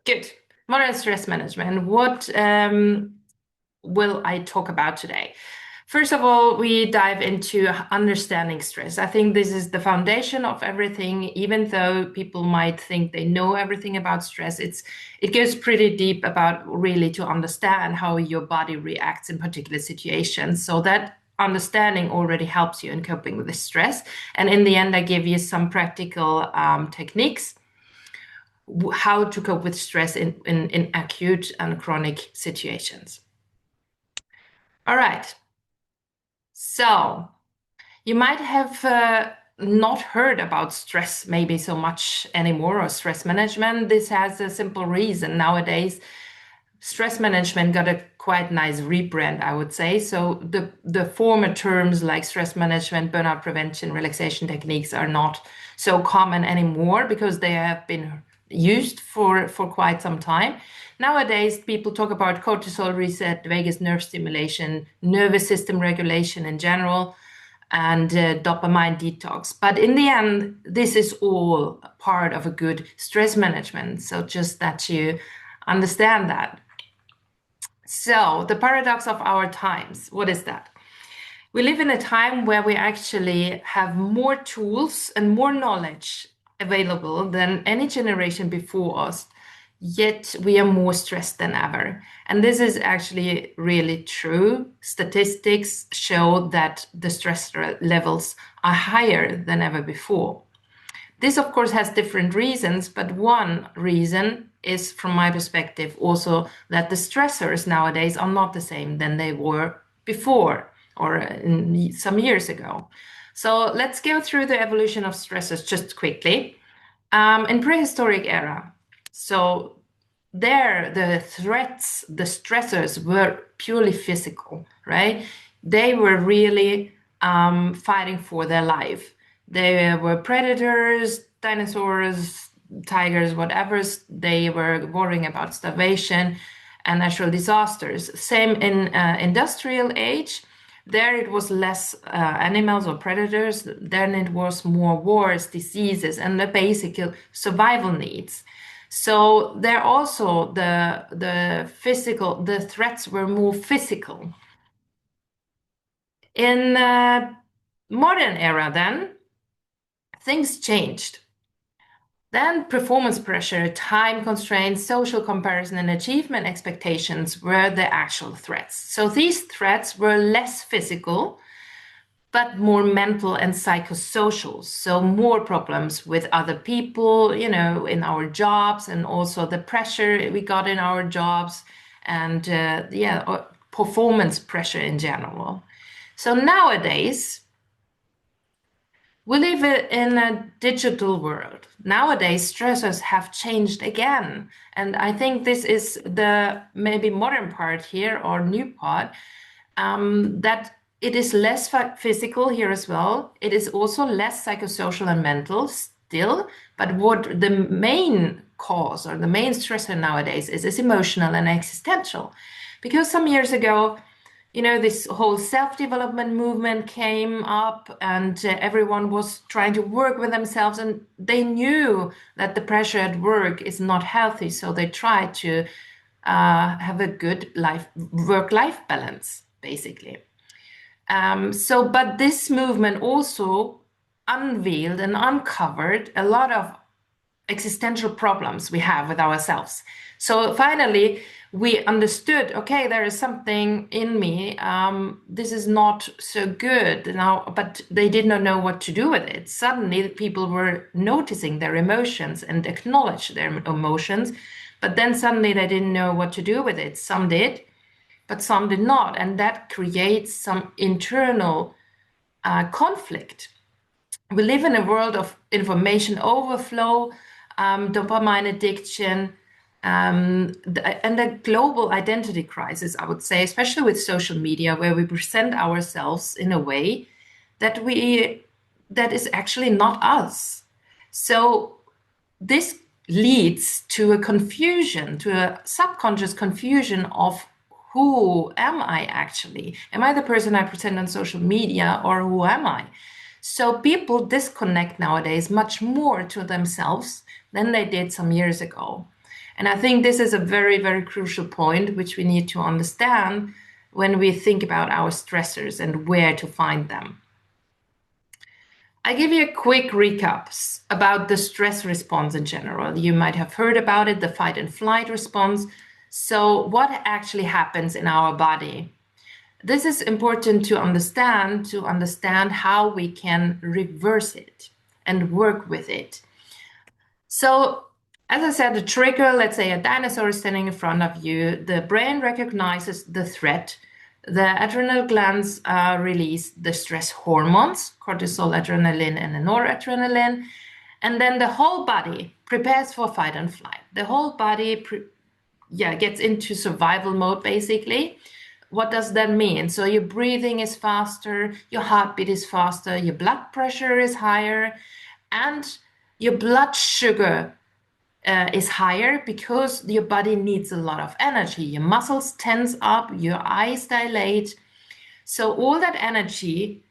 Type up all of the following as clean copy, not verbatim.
Good. Modern stress management. What will I talk about today? First of all, we dive into understanding stress. I think this is the foundation of everything. Even though people might think they know everything about stress, it goes pretty deep about really to understand how your body reacts in particular situations. So that understanding already helps you in coping with the stress. And in the end, I give you some practical techniques how to cope with stress in acute and chronic situations. All right. So you might have not heard about stress maybe so much anymore or stress management. This has a simple reason. Nowadays, stress management got a quite nice rebrand, I would say. So the former terms like stress management, burnout prevention, relaxation techniques are not so common anymore because they have been used for quite some time. Nowadays, people talk about cortisol reset, vagus nerve stimulation, nervous system regulation in general, and dopamine detox. But in the end, this is all part of a good stress management. So just that you understand that. So the paradox of our times, what is that? We live in a time where we actually have more tools and more knowledge available than any generation before us, yet we are more stressed than ever. And this is actually really true. Statistics show that the stress levels are higher than ever before. This, of course, has different reasons, but one reason is, from my perspective, also that the stressors nowadays are not the same than they were before or some years ago. So let's go through the evolution of stressors just quickly. In prehistoric era, so there the threats, the stressors were purely physical, right? They were really fighting for their life. They were predators, dinosaurs, tigers, whatever. They were worrying about starvation and natural disasters. Same in industrial age. There it was less animals or predators. Then it was more wars, diseases, and the basic survival needs. So there also the threats were more physical. In modern era, then things changed. Then performance pressure, time constraints, social comparison, and achievement expectations were the actual threats. So these threats were less physical, but more mental and psychosocial. So more problems with other people, in our jobs, and also the pressure we got in our jobs, and performance pressure in general. So nowadays, we live in a digital world. Nowadays, stressors have changed again. And I think this is the maybe modern part here or new part, that it is less physical here as well. It is also less psychosocial and mental still. But what the main cause or the main stressor nowadays is emotional and existential. Because some years ago, this whole self-development movement came up, and everyone was trying to work with themselves, and they knew that the pressure at work is not healthy, so they tried to have a good work-life balance, basically. But this movement also unveiled and uncovered a lot of existential problems we have with ourselves. So finally, we understood, okay, there is something in me. This is not so good now, but they did not know what to do with it. Suddenly, people were noticing their emotions and acknowledge their emotions, but then suddenly they didn't know what to do with it. Some did, but some did not, and that creates some internal conflict. We live in a world of information overflow, dopamine addiction, and a global identity crisis, I would say, especially with social media, where we present ourselves in a way that is actually not us. So this leads to a confusion, to a subconscious confusion of who am I actually? Am I the person I present on social media, or who am I? So people disconnect nowadays much more to themselves than they did some years ago. And I think this is a very, very crucial point, which we need to understand when we think about our stressors and where to find them. I give you a quick recap about the stress response in general. You might have heard about it, the fight and flight response. So what actually happens in our body? This is important to understand how we can reverse it and work with it. So, as I said, the trigger, let's say a dinosaur is standing in front of you, the brain recognizes the threat. The adrenal glands release the stress hormones, cortisol, adrenaline, and noradrenaline. And then the whole body prepares for fight and flight. The whole body gets into survival mode, basically. What does that mean? So your breathing is faster, your heartbeat is faster, your blood pressure is higher, and your blood sugar is higher because your body needs a lot of energy. Your muscles tense up, your eyes dilate. So all that energy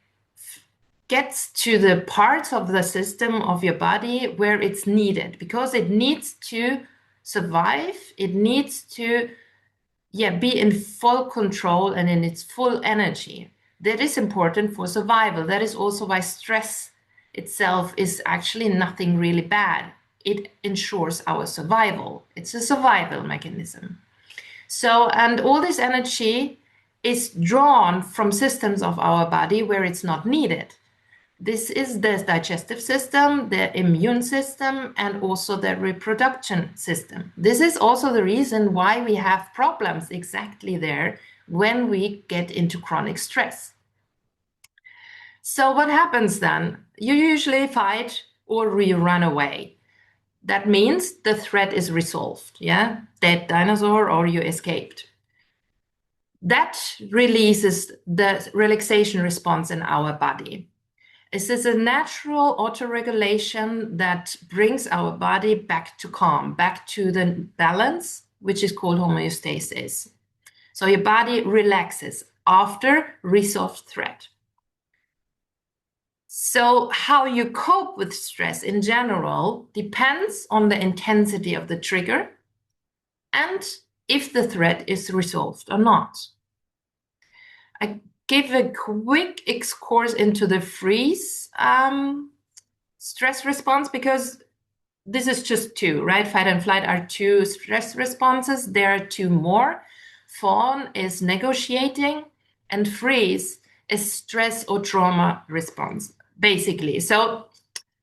gets to the parts of the system of your body where it's needed, because it needs to survive. It needs to be in full control and in its full energy. That is important for survival. That is also why stress itself is actually nothing really bad. It ensures our survival. It's a survival mechanism. So, and all this energy is drawn from systems of our body where it's not needed. This is the digestive system, the immune system, and also the reproduction system. This is also the reason why we have problems exactly there when we get into chronic stress. So what happens then? You usually fight or you run away. That means the threat is resolved, dead dinosaur, or you escaped. That releases the relaxation response in our body. This is a natural autoregulation that brings our body back to calm, back to the balance, which is called homeostasis. So your body relaxes after resolved threat. So how you cope with stress in general depends on the intensity of the trigger and if the threat is resolved or not. I give a quick excursus into the freeze stress response, because this is just two, right? Fight and flight are two stress responses. There are two more. Fawn is negotiating, and freeze is stress or trauma response, basically. So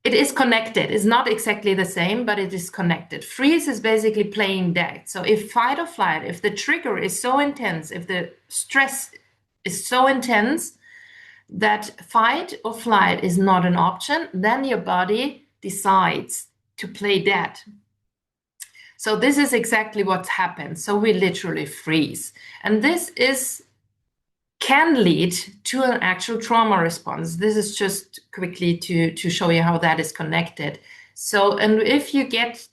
it is connected. It's not exactly the same, but it is connected. Freeze is basically playing dead. So if fight or flight, if the trigger is so intense, if the stress is so intense that fight or flight is not an option, then your body decides to play dead. So this is exactly what happens. So we literally freeze. And this can lead to an actual trauma response. This is just quickly to show you how that is connected. So, and if you get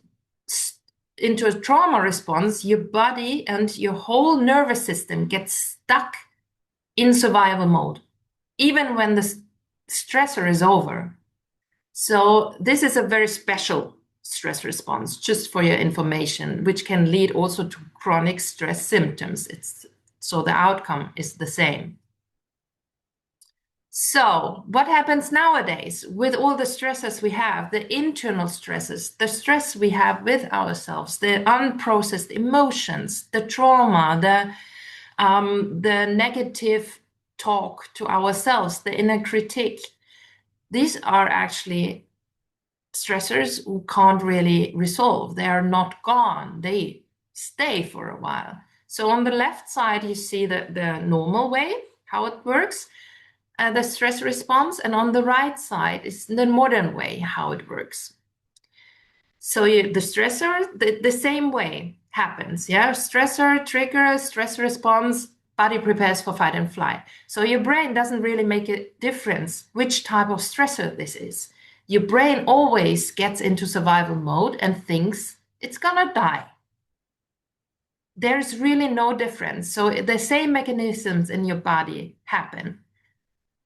into a trauma response, your body and your whole nervous system gets stuck in survival mode, even when the stressor is over. So this is a very special stress response, just for your information, which can lead also to chronic stress symptoms. So the outcome is the same. So what happens nowadays with all the stresses we have, the internal stresses, the stress we have with ourselves, the unprocessed emotions, the trauma, the negative talk to ourselves, the inner critique. These are actually stressors who can't really resolve. They are not gone. They stay for a while. So on the left side, you see the normal way, how it works, the stress response. And on the right side is the modern way, how it works. So the stressor, the same way happens. Stressor, trigger, stress response, body prepares for fight and flight. So your brain doesn't really make a difference which type of stressor this is. Your brain always gets into survival mode and thinks it's gonna die. There's really no difference. So the same mechanisms in your body happen.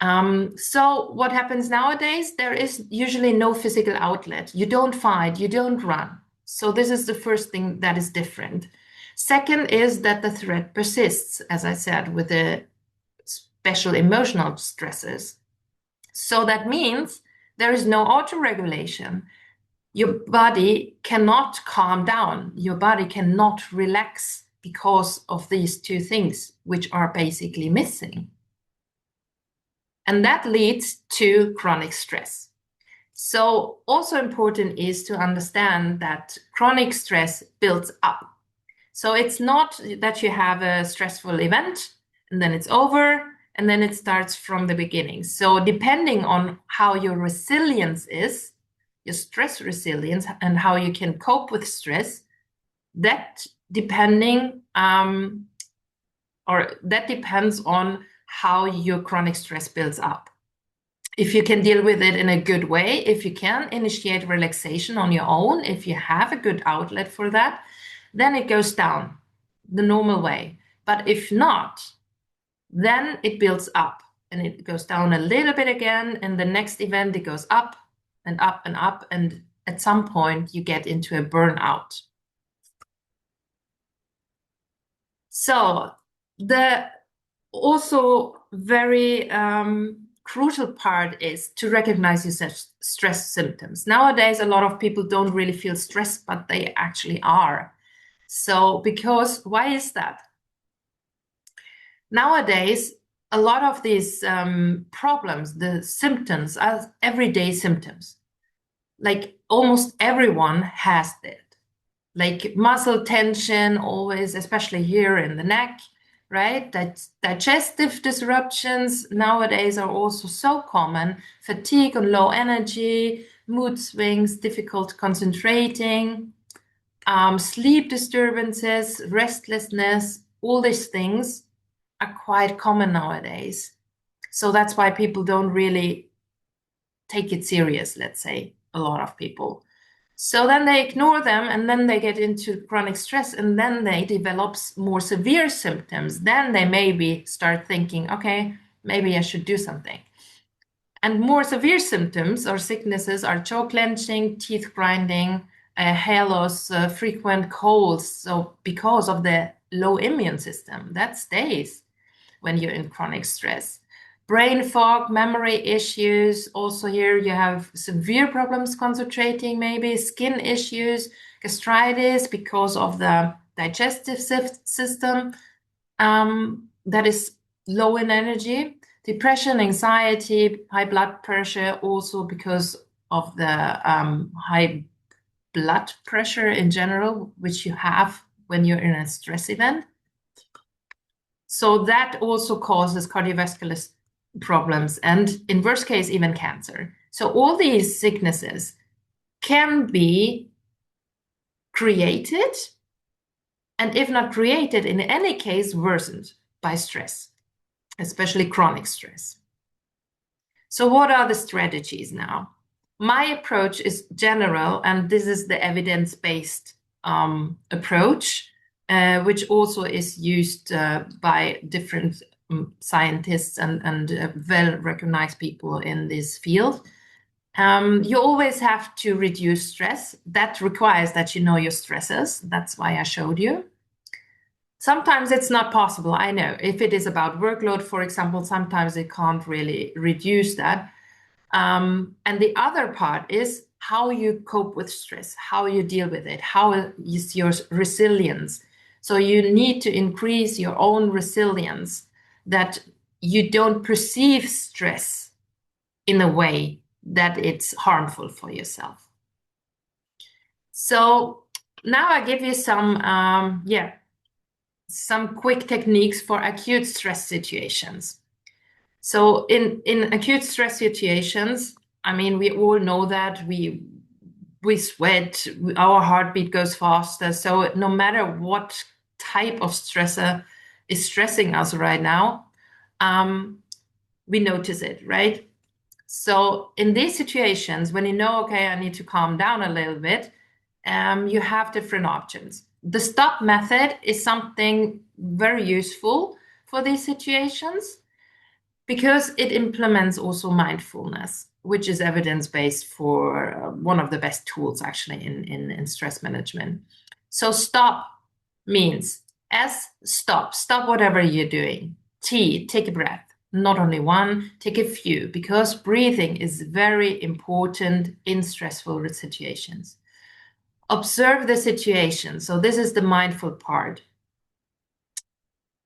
So what happens nowadays? There is usually no physical outlet. You don't fight, you don't run. So this is the first thing that is different. Second is that the threat persists, as I said, with the special emotional stresses. So that means there is no auto-regulation. Your body cannot calm down. Your body cannot relax because of these two things, which are basically missing. And that leads to chronic stress. So also important is to understand that chronic stress builds up. So it's not that you have a stressful event and then it's over and then it starts from the beginning. So depending on how your resilience is, your stress resilience, and how you can cope with stress, that depends on how your chronic stress builds up. If you can deal with it in a good way, if you can initiate relaxation on your own, if you have a good outlet for that, then it goes down the normal way. But if not, then it builds up and it goes down a little bit again. And the next event, it goes up and up and up. And at some point, you get into a burnout. So the also very crucial part is to recognize your stress symptoms. Nowadays, a lot of people don't really feel stressed, but they actually are. So why is that? Nowadays, a lot of these problems, the symptoms are everyday symptoms. Like almost everyone has it. Like muscle tension always, especially here in the neck, right? That digestive disruptions nowadays are also so common. Fatigue and low energy, mood swings, difficult concentrating, sleep disturbances, restlessness, all these things are quite common nowadays. So that's why people don't really take it serious, let's say, a lot of people. So then they ignore them and then they get into chronic stress and then they develop more severe symptoms. Then they maybe start thinking, okay, maybe I should do something. And more severe symptoms or sicknesses are jaw clenching, teeth grinding, hair loss, frequent colds. So because of the low immune system, that stays when you're in chronic stress. Brain fog, memory issues. Also here you have severe problems concentrating, maybe skin issues, gastritis because of the digestive system that is low in energy. Depression, anxiety, high blood pressure, also because of the high blood pressure in general, which you have when you're in a stress event. So that also causes cardiovascular problems and in worst case, even cancer. So all these sicknesses can be created and if not created, in any case, worsened by stress, especially chronic stress. So what are the strategies now? My approach is general, and this is the evidence-based approach, which also is used by different scientists and well-recognized people in this field. You always have to reduce stress. That requires that you know your stresses. That's why I showed you. Sometimes it's not possible, I know. If it is about workload, for example, sometimes it can't really reduce that. And the other part is how you cope with stress, how you deal with it, how is your resilience. So you need to increase your own resilience that you don't perceive stress in a way that it's harmful for yourself. So now I give you some quick techniques for acute stress situations. So in acute stress situations, I mean, we all know that we sweat, our heartbeat goes faster. So no matter what type of stressor is stressing us right now, we notice it, right? So in these situations, when you know, okay, I need to calm down a little bit, you have different options. The stop method is something very useful for these situations because it implements also mindfulness. which is evidence-based for one of the best tools actually in stress management. So stop means S, stop whatever you're doing. T, take a breath. Not only one, take a few, because breathing is very important in stressful situations. Observe the situation. So this is the mindful part.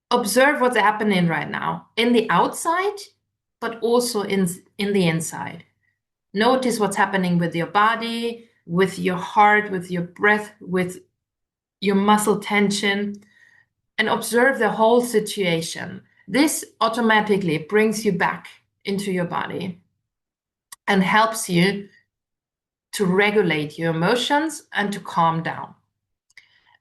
Observe what's happening right now in the outside, but also in the inside. Notice what's happening with your body, with your heart, with your breath, with your muscle tension, and observe the whole situation. This automatically brings you back into your body and helps you to regulate your emotions and to calm down.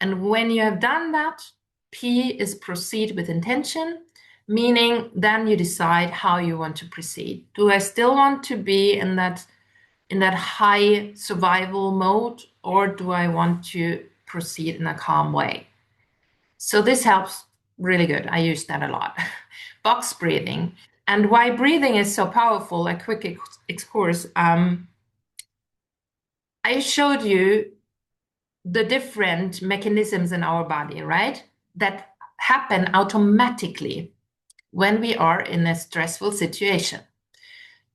And when you have done that, P is proceed with intention, meaning then you decide how you want to proceed. Do I still want to be in that high survival mode, or do I want to proceed in a calm way? So this helps really good. I use that a lot. Box breathing. And why breathing is so powerful, a quick excursus. I showed you the different mechanisms in our body, right? That happen automatically when we are in a stressful situation.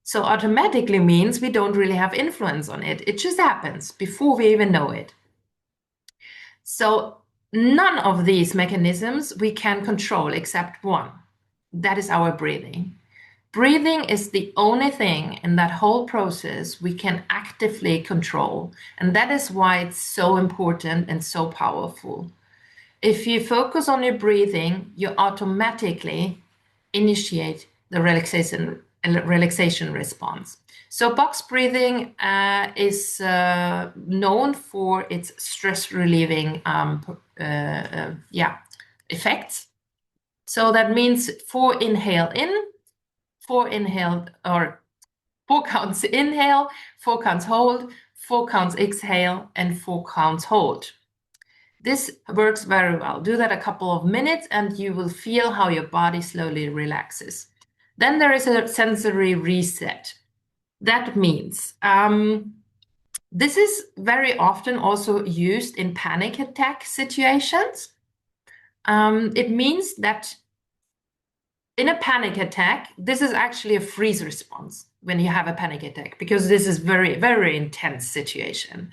So automatically means we don't really have influence on it. It just happens before we even know it. So none of these mechanisms we can control except one. That is our breathing. Breathing is the only thing in that whole process we can actively control. And that is why it's so important and so powerful. If you focus on your breathing, you automatically initiate the relaxation response. So box breathing is known for its stress relieving effects. So that means 4 inhale in, 4 inhale, or 4 counts inhale, 4 counts hold, 4 counts exhale, and 4 counts hold. This works very well. Do that a couple of minutes and you will feel how your body slowly relaxes. Then there is a sensory reset. That means this is very often also used in panic attack situations. It means that in a panic attack, this is actually a freeze response when you have a panic attack, because this is very, very intense situation.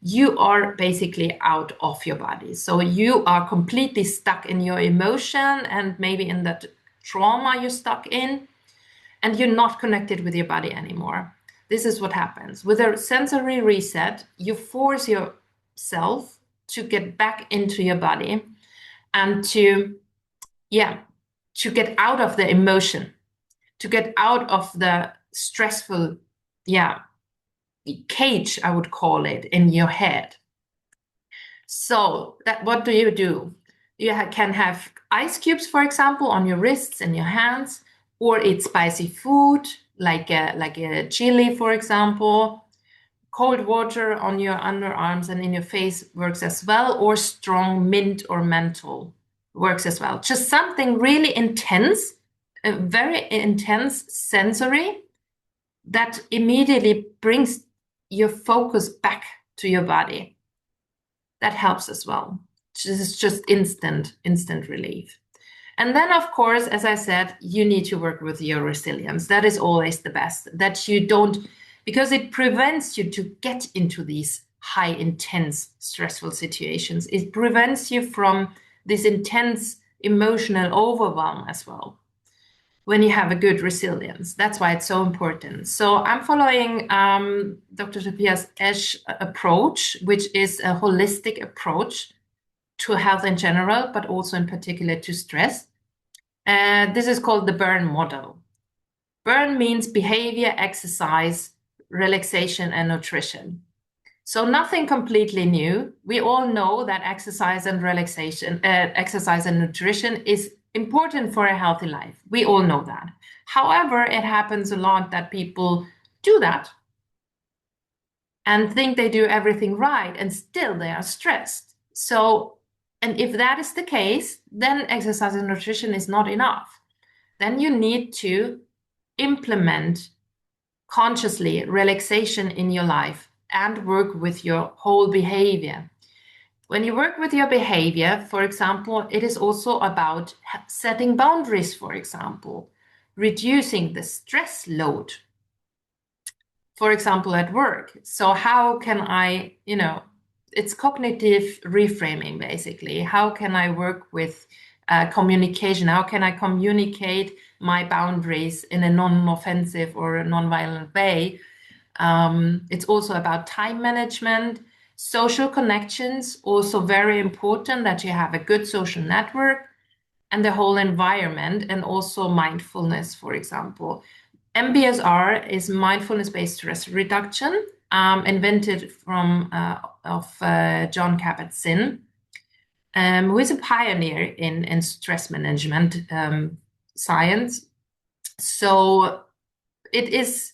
You are basically out of your body. So you are completely stuck in your emotion and maybe in that trauma you're stuck in, and you're not connected with your body anymore. This is what happens. With a sensory reset, you force yourself to get back into your body and to get out of the emotion, to get out of the stressful, cage, I would call it, in your head. So what do? You can have ice cubes, for example, on your wrists and your hands, or eat spicy food, like a chili, for example. Cold water on your underarms and in your face works as well, or strong mint or menthol works as well. Just something really intense, a very intense sensory that immediately brings your focus back to your body. That helps as well. This is just instant relief. And then, of course, as I said, you need to work with your resilience. That is always the best, that you don't, because it prevents you to get into these high, intense, stressful situations. It prevents you from this intense emotional overwhelm as well when you have a good resilience. That's why it's so important. So I'm following Dr. Tobias Esch's approach, which is a holistic approach to health in general, but also in particular to stress. This is called the Burn model. Burn means behavior, exercise, relaxation, and nutrition. So nothing completely new. We all know that exercise and nutrition is important for a healthy life. We all know that. However, it happens a lot that people do that and think they do everything right, and still they are stressed. So, and if that is the case, then exercise and nutrition is not enough. Then you need to implement consciously relaxation in your life and work with your whole behavior. When you work with your behavior, for example, it is also about setting boundaries, for example, reducing the stress load, for example, at work. So how can I, it's cognitive reframing, basically. How can I work with communication? How can I communicate my boundaries in a non-offensive or a non-violent way? It's also about time management, social connections, also very important that you have a good social network and the whole environment, and also mindfulness, for example. MBSR is mindfulness-based stress reduction, invented of John Kabat-Zinn, who is a pioneer in stress management science. So it is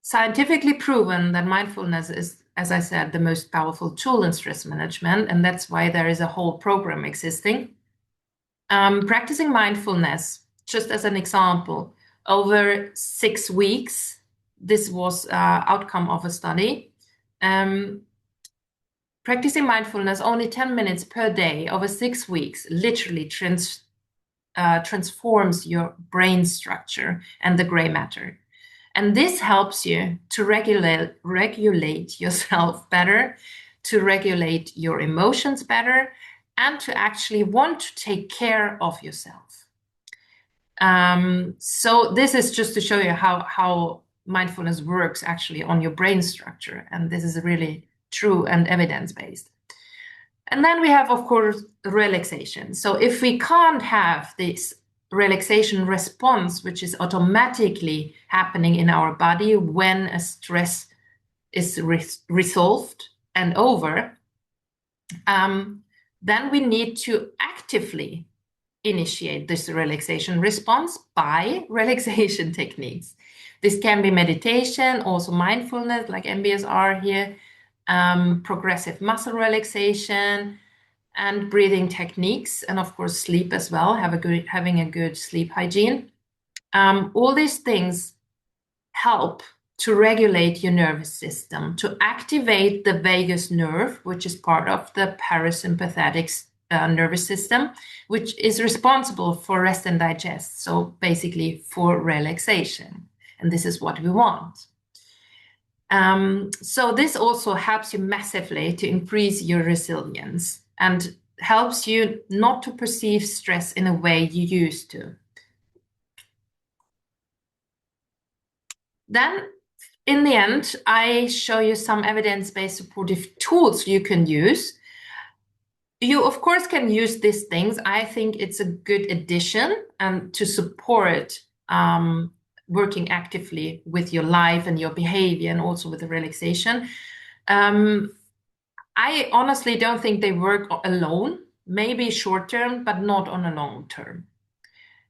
scientifically proven that mindfulness is, as I said, the most powerful tool in stress management, and that's why there is a whole program existing. Practicing mindfulness, just as an example, over 6 weeks, this was outcome of a study. Practicing mindfulness only 10 minutes per day over 6 weeks literally transforms your brain structure and the gray matter. And this helps you to regulate yourself better, to regulate your emotions better, and to actually want to take care of yourself. So this is just to show you how mindfulness works actually on your brain structure. And this is really true and evidence-based. And then we have, of course, relaxation. So if we can't have this relaxation response, which is automatically happening in our body when a stress is resolved and over, then we need to actively initiate this relaxation response by relaxation techniques. This can be meditation, also mindfulness, like MBSR here, progressive muscle relaxation, and breathing techniques, and of course sleep as well, having a good sleep hygiene. All these things help to regulate your nervous system, to activate the vagus nerve, which is part of the parasympathetic nervous system, which is responsible for rest and digest, so basically for relaxation. And this is what we want. So this also helps you massively to increase your resilience and helps you not to perceive stress in a way you used to. Then, in the end, I show you some evidence-based supportive tools you can use. You, of course, can use these things. I think it's a good addition to support working actively with your life and your behavior, and also with the relaxation. I honestly don't think they work alone, maybe short term, but not on a long term.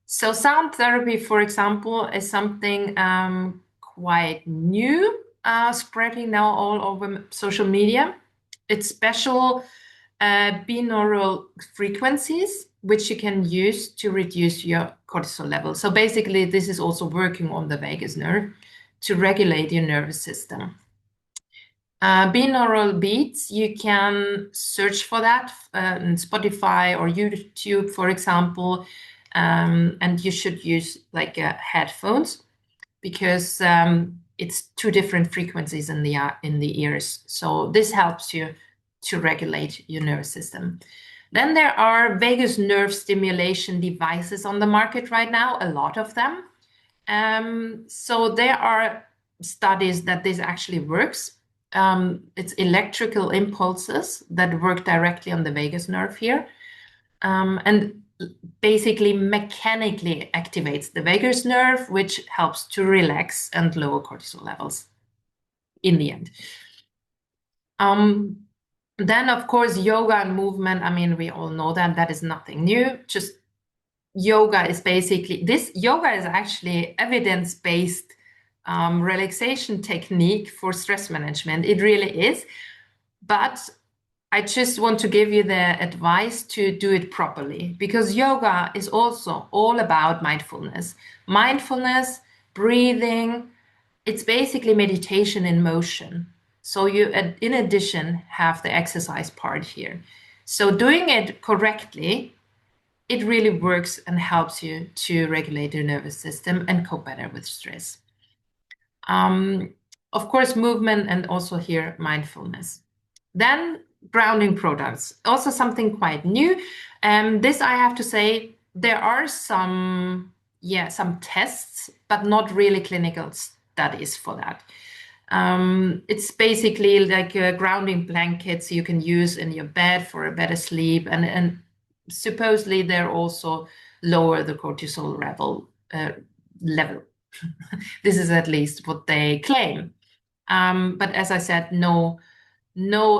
So sound therapy, for example, is something quite new, spreading now all over social media. It's special binaural frequencies, which you can use to reduce your cortisol level. So basically, this is also working on the vagus nerve to regulate your nervous system. Binaural beats, you can search for that on Spotify or YouTube, for example, and you should use like headphones, because it's 2 different frequencies in the ears. So this helps you to regulate your nervous system. Then there are vagus nerve stimulation devices on the market right now, a lot of them. So there are studies that this actually works. It's electrical impulses that work directly on the vagus nerve here, and basically mechanically activates the vagus nerve, which helps to relax and lower cortisol levels in the end. Then, of course, yoga and movement. I mean, we all know that is nothing new. Just yoga is basically, yoga is actually evidence-based relaxation technique for stress management. It really is. But I just want to give you the advice to do it properly, because yoga is also all about mindfulness. Mindfulness, breathing, It's basically meditation in motion. So you, in addition, have the exercise part here. So doing it correctly, it really works and helps you to regulate your nervous system and cope better with stress. Um, of course, movement and also here mindfulness. Then grounding products, also something quite new. This I have to say, there are some tests, but not really clinical studies for that. It's basically like grounding blankets you can use in your bed for a better sleep, and supposedly they're also lower the cortisol level. This is at least what they claim. But as I said, no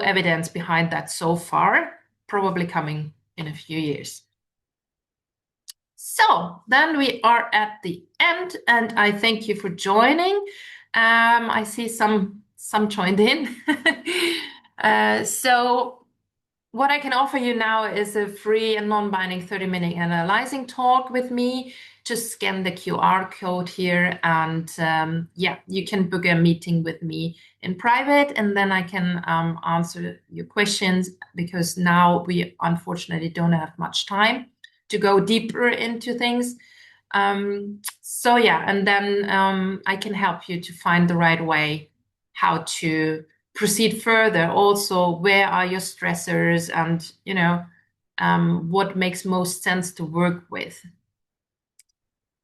evidence behind that so far, probably coming in a few years. So then we are at the end, and I thank you for joining. I see some joined in. So what I can offer you now is a free and non-binding 30-minute analyzing talk with me. Just scan the QR code here, and yeah, you can book a meeting with me in private, and then I can answer your questions, because now we unfortunately don't have much time to go deeper into things. So yeah, and then I can help you to find the right way how to proceed further. Also, where are your stressors, and what makes most sense to work with.